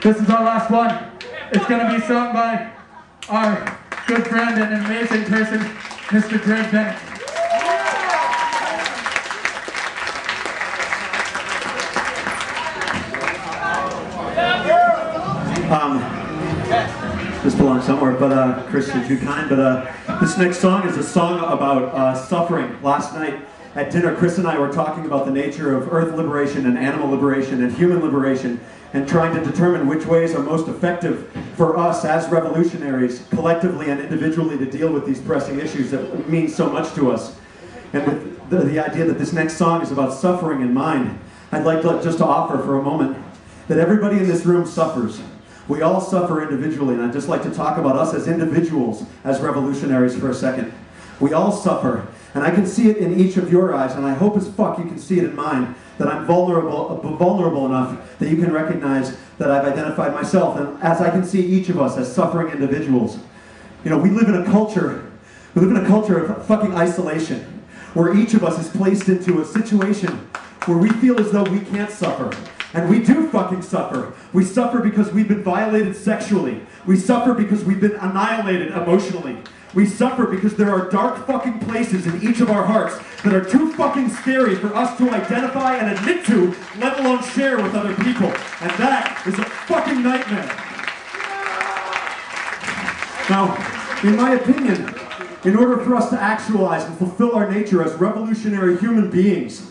This is our last one. It's going to be sung by our good friend and an amazing person, Mr. Greg Bennett. This belongs somewhere, but Chris, you're too kind. But this next song is a song about suffering. Last night at dinner, Chris and I were talking about the nature of earth liberation and animal liberation and human liberation, and trying to determine which ways are most effective for us as revolutionaries, collectively and individually, to deal with these pressing issues that mean so much to us. And with the idea that this next song is about suffering in mind, I'd like to just to offer for a moment that everybody in this room suffers. We all suffer individually, and I'd just like to talk about us as individuals, as revolutionaries for a second. We all suffer, and I can see it in each of your eyes, and I hope as fuck you can see it in mine, that I'm vulnerable enough that you can recognize that I've identified myself, and as I can see each of us as suffering individuals. You know, we live in a culture of fucking isolation, where each of us is placed into a situation where we feel as though we can't suffer. And we do fucking suffer. We suffer because we've been violated sexually. We suffer because we've been annihilated emotionally. We suffer because there are dark fucking places in each of our hearts that are too fucking scary for us to identify and admit to, let alone share with other people. And that is a fucking nightmare. Now, in my opinion, in order for us to actualize and fulfill our nature as revolutionary human beings,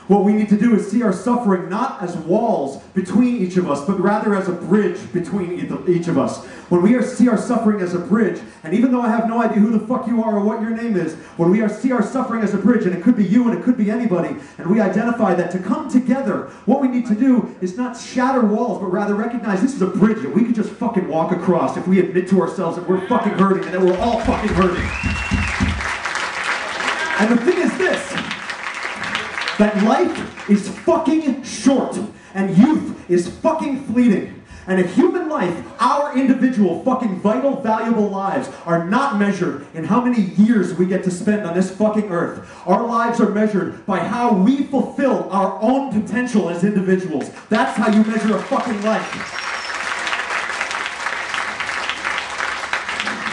what we need to do is see our suffering not as walls between each of us, but rather as a bridge between each of us. When we see our suffering as a bridge, and even though I have no idea who the fuck you are or what your name is, when we see our suffering as a bridge, and it could be you and it could be anybody, and we identify that to come together, what we need to do is not shatter walls, but rather recognize this is a bridge that we can just fucking walk across if we admit to ourselves that we're fucking hurting and that we're all fucking hurting. And the thing is this, that life is fucking short, and youth is fucking fleeting. And a human life, our individual fucking vital, valuable lives, are not measured in how many years we get to spend on this fucking earth. Our lives are measured by how we fulfill our own potential as individuals. That's how you measure a fucking life.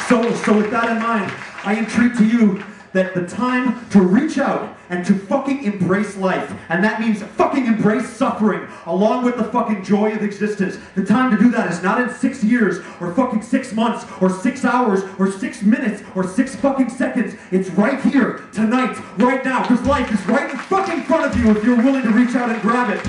So with that in mind, I entreat to you that the time to reach out and to fucking embrace life, and that means fucking embrace suffering along with the fucking joy of existence. The time to do that is not in 6 years or fucking 6 months or 6 hours or 6 minutes or 6 fucking seconds. It's right here, tonight, right now, because life is right in fucking front of you if you're willing to reach out and grab it.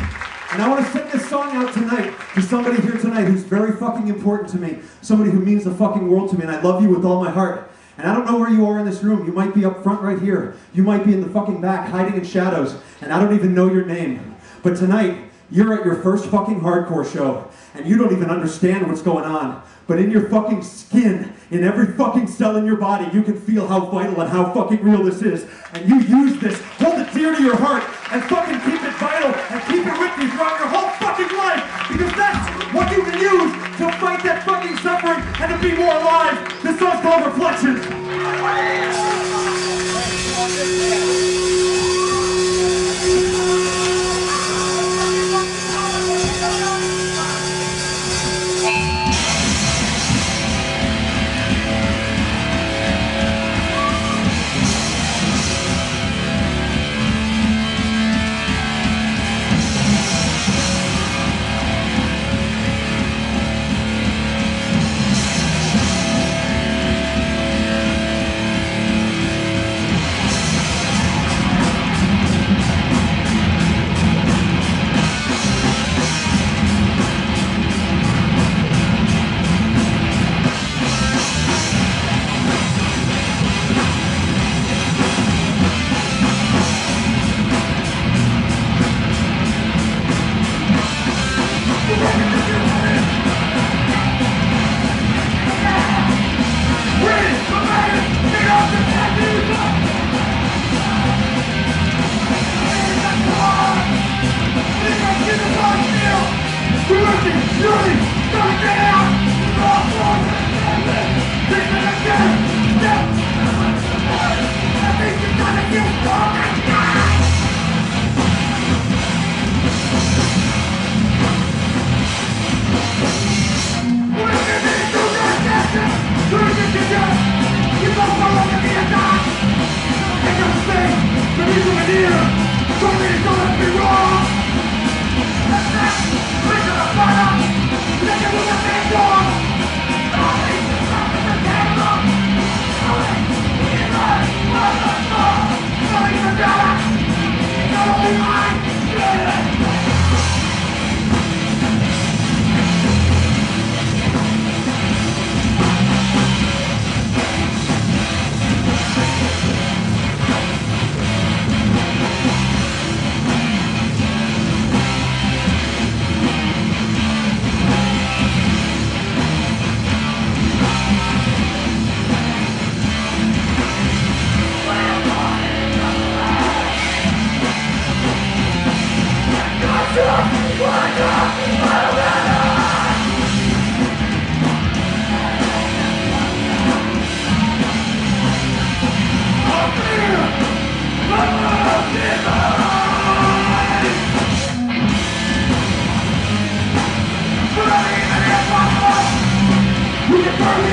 And I want to send this song out tonight to somebody here tonight who's very fucking important to me, somebody who means the fucking world to me, and I love you with all my heart. And I don't know where you are in this room. You might be up front right here. You might be in the fucking back, hiding in shadows, and I don't even know your name. But tonight, you're at your first fucking hardcore show, and you don't even understand what's going on. But in your fucking skin, in every fucking cell in your body, you can feel how vital and how fucking real this is. And you use this, hold it dear to your heart, and fucking keep it vital, and keep it with you throughout your whole fucking life, because that's what you can use to fight that fucking suffering and to be more alive. This song's called Reflections.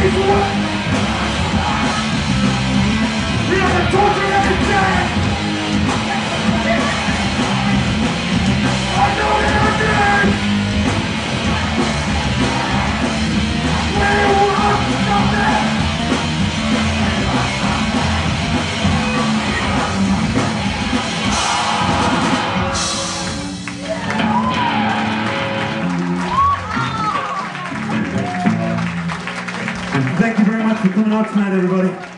We are the torture every day. I know every day. We want something. Thank you very much for coming out tonight, everybody.